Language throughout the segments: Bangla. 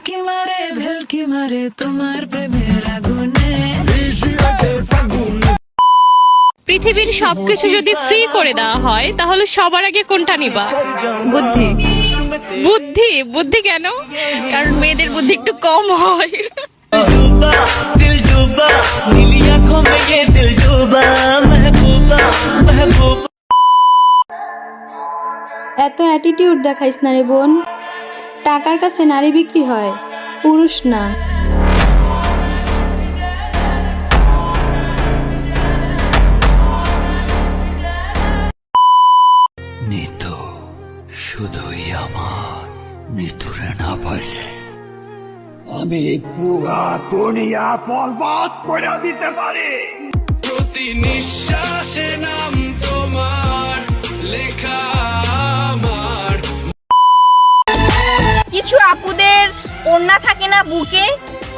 ভেলকি মারে তোমার প্রেমের আগুনে। পৃথিবীর সবকিছু যদি ফ্রি করে দেওয়া হয় তাহলে সবার আগে কোনটা নিবা? বুদ্ধি। বুদ্ধি? বুদ্ধি কেন? কারণ মেয়েদের বুদ্ধি একটু কম হয়। এত অ্যাটিটিউড দেখাইস না রে বোন। টাকার কাছে নারী বিক্রি হয়, পুরুষ না। নিতু শুধুই আমার, নিতুরে না পাইলে আমি পুরা দুনিয়া বরবাদ করে দিতে পারি। প্রতি নিঃশ্বাসে নাম তোমার লেখা আমার। কিছু আপুদের ওড়না থাকে না বুকে,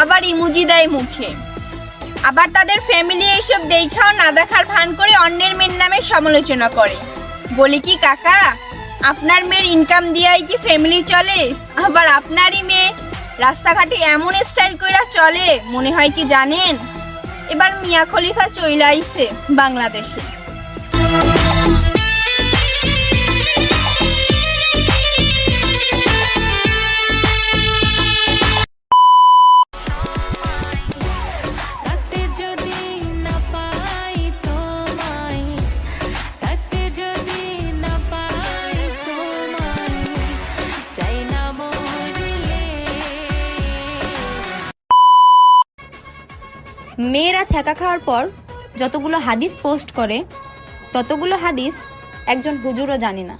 আবার ইমোজি দেয় মুখে। আবার তাদের ফ্যামিলি এইসব দেখাও না দেখার ভান করে অন্যের মেয়ের নামে সমালোচনা করে। বলি কি কাকা, আপনার মেয়ের ইনকাম দিয়াই কি ফ্যামিলি চলে? আবার আপনারই মেয়ে রাস্তাঘাটে এমন স্টাইল কইরা চলে, মনে হয় কি জানেন এবার মিয়া খলিফা চইলা আইছে বাংলাদেশে। মেয়েরা ছ্যাঁকা খাওয়ার পর যতগুলো হাদিস পোস্ট করে ততগুলো হাদিস একজন হুজুরও জানে না।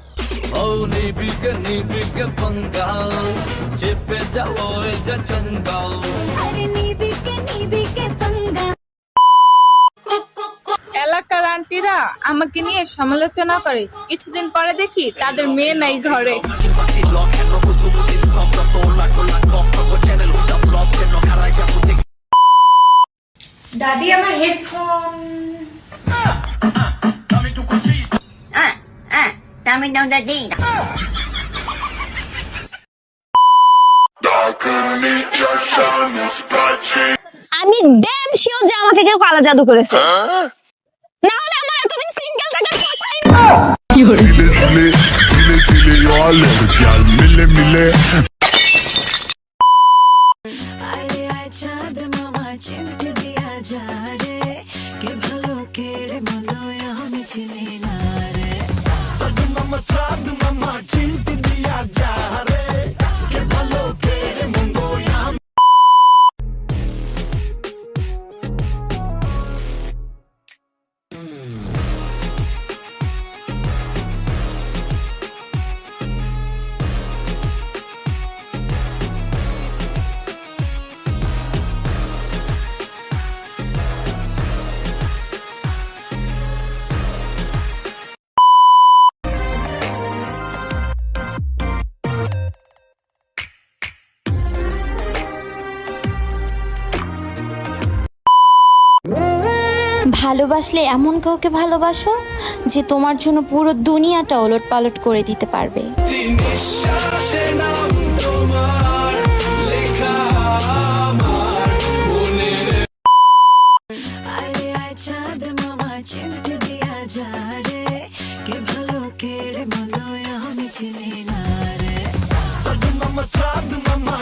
এলাকার আন্টিরা আমাকে নিয়ে সমালোচনা করে, কিছুদিন পরে দেখি তাদের মেয়ে নাই ঘরে। দাদি আমার হেডফোন। আমি ড্যাম শিওর যে আমাকে কেউ কালা জাদু করেছে, না হলে আমার এতদিন সিঙ্গেল থাকার কথাই না। আরে আয় চাঁদ মামা চিমটি দিয়া যা রে, কে ভালো কে রে মন্দ আমি চিনি না রে। চাঁদ মামা চিমটি দিয়া যা রে, কে ভালো কে রে মন্দ আমি। ভালোবাসলে এমন কাউকে ভালোবাসো যে তোমার জন্য পুরো দুনিয়াটা ওলট পালট করে দিতে পারবে। আরে আয় চাঁদ মামা চিমটি দিয়া যা রে, কে ভালো কে রে মন্দ আমি চিনি না রে। চাঁদ মামা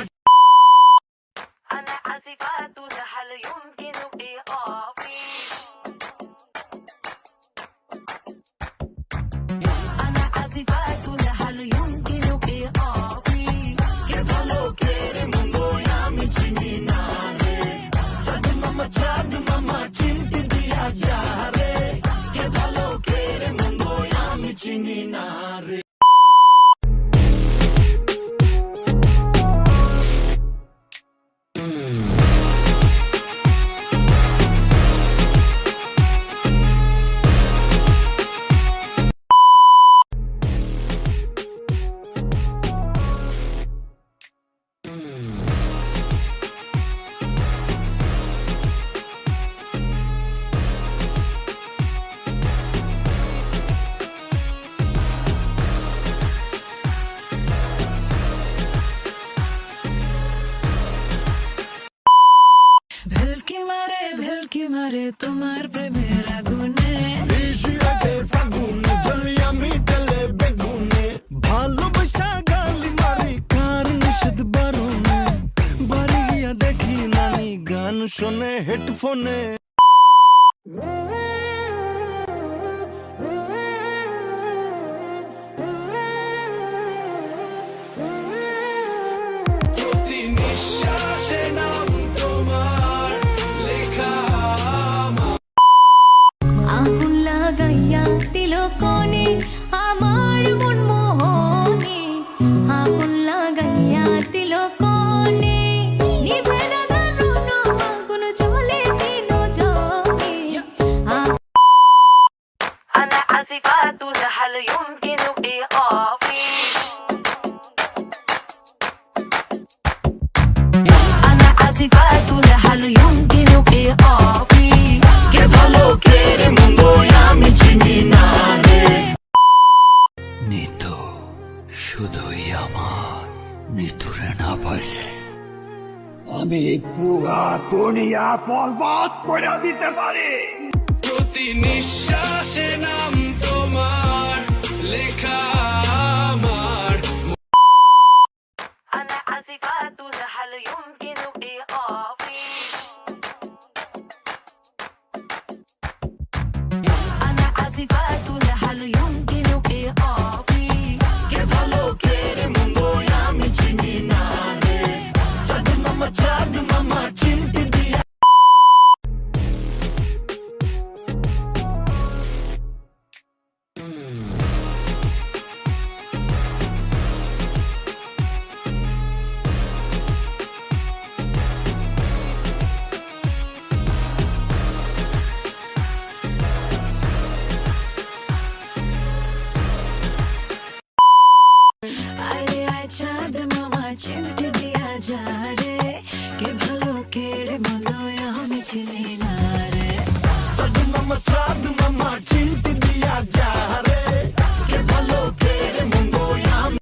أنا عازفات هل يمكن إيقافي؟ أنا عازفات هل يمكن إيقافي؟ উকি মারে তোমার প্রেমের আগুনে। ভালোবাসা গালি মারি কার নিষেধ বারণে, বাড়ি গিয়া দেখি নানি গান শোনে হেডফোনে। প্রতি নিঃশ্বাসে নাম তোমার লেখা। আগুন লাগাইয়া দিল কোণে আমার মন মোহনে, আগুন লাগাইয়া দিল কোণে, নিভে না দারুণ আগুন জ্বলে দিন জলে। أنا عازفة هل يمكن إيقافي؟ أنا عازفة هل يمكن إيقافي؟ Que ভালো কেড়ে মন্দ আমি চিনি না রে। নিতু শুধুই আমার, নিতুরে না পারলে আমি পুরা দুনিয়া বরবাদ করে দিতে পারি। প্রতি নিঃশ্বাসে নাম তোমার লেখা আমার। أنا عازفة هل يمكن إيقافي؟ أنا عازفة هل يمكن إيقافي؟ Que ভালো কেড়ে মন্দ আমি চিনি না রে। চাঁদ মামা চিমটি দিয়া। আরে আয় চাঁদ মামা চিমটি দিয়া যা রে, কে ভালো কেড়ে মন্দ আমি চিনি না রে। চাঁদ মামা চিমটি দিয়া যা রে, কে ভালো কেড়ে মন্দ আমি।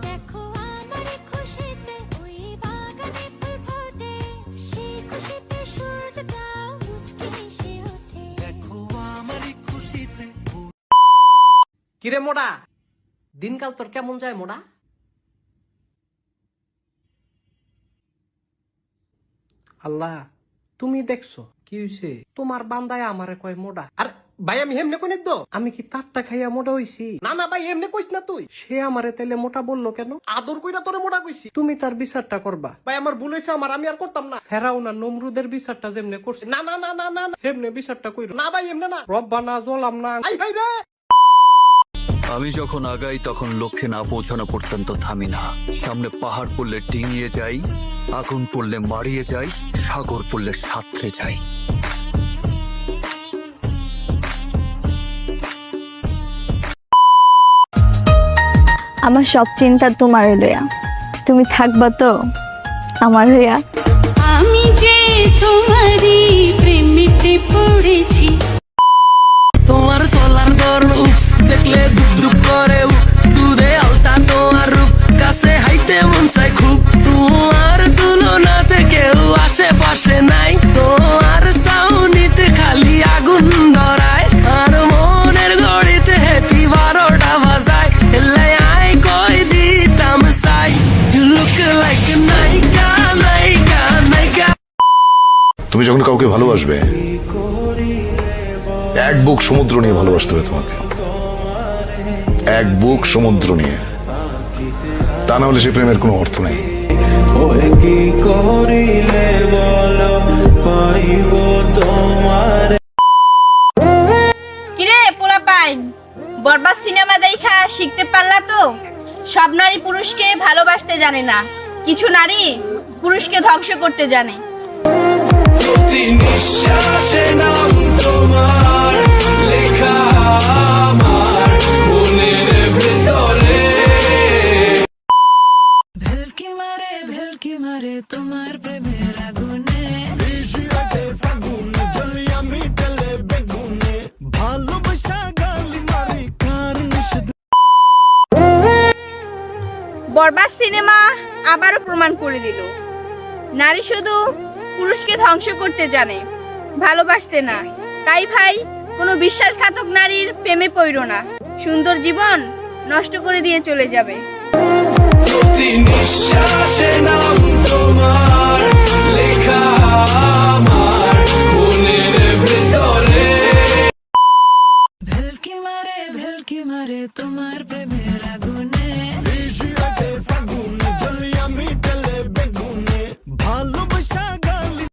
দেখো আমার খুশিতে ওই বাগানে ফুল ফোটে, সেই খুশিতে সূর্যটা মুচকি হেসে ওঠে। দেখো আমারই খুশিতে। কিরে মোড়া, দিনকাল তোর কেমন যায় মোড়া? আল্লাহ তুমি দেখছো কি হইছে? তোমার বান্দায় আমারে কয় মোড়া। আর ভাই আমি হেমনে কোনে দো, আমি কি তারটা খাইয়া মোটা হইছি? না না ভাই এমনি কইস না তুই। সে আমারে তাইলে মোটা বললো কেন? আদর কইরা তোরে মোটা কইছি। তুমি তার বিচারটা করবা। ভাই আমার ভুল হইছে, আমার আমি আর করতাম না। ফেরাউন আর নমরুদের বিচারটা যেমনে করছে, না না না না না না, হেমনে বিচারটা কইরো না ভাই, এমনে না। রব্বানা জলামনা আই ভাই রে। আমি যখন আগাই তখন লক্ষ্যে না পৌঁছানো পর্যন্ত থামি না। সামনে পাহাড় পড়লে ডিঙিয়ে যাই, আগুন পড়লে মারিয়ে যাই, সাগর পড়লে সাঁতরে যাই। আমার সব চিন্তা তোমার লইয়া, তুমি থাকবা তো আমার হইয়া। আমি যে তোমারই প্রেমেতে পড়েছি। তোমার সোলার গরম উফ দেখলে দুপ দুপ করে উফ, দূরে আলতা তোমার রূপ, কাছে হাইতে মন চাই খুব। তোমার তুলনাতে কেউ আশেপাশে নাই, তোমার চাউনিতে খালি আগুন ধরায়, আর মনের ঘড়িতে হেতি 12টা বাজায়। এলাই আই কই দিতাম চাই, ইউ লুক লাইক নায়িকা নায়িকা নায়িকা। তুমি যখন কাউকে ভালোবাসবে, এক বুক সমুদ্র নিয়ে ভালোবাসতে হবে তোমাকে, এক বুক সমুদ্র নিয়ে। তা না হলে সে প্রেমের কোনো অর্থ নেই। কি করিলে বলো পাইব তোমার। কিরে পোলাপাইন, বরবাদ সিনেমা দেখা শিখতে পারলা তো? সব নারী পুরুষকে ভালোবাসতে জানে না, কিছু নারী পুরুষকে ধ্বংস করতে জানে। প্রতি নিঃশ্বাসে নাম তোমার লেখা আমার মনের ভেতরে। বরবাদ সিনেমা আবারও প্রমাণ করে দিল নারী শুধু পুরুষকে ধ্বংস করতে জানে, ভালোবাসতে না। তাই ভাই, কোনো বিশ্বাসঘাতক নারীর প্রেমে পড়ো না, সুন্দর জীবন নষ্ট করে দিয়ে চলে যাবে। প্রতি নিঃশ্বাসে নাম তোমার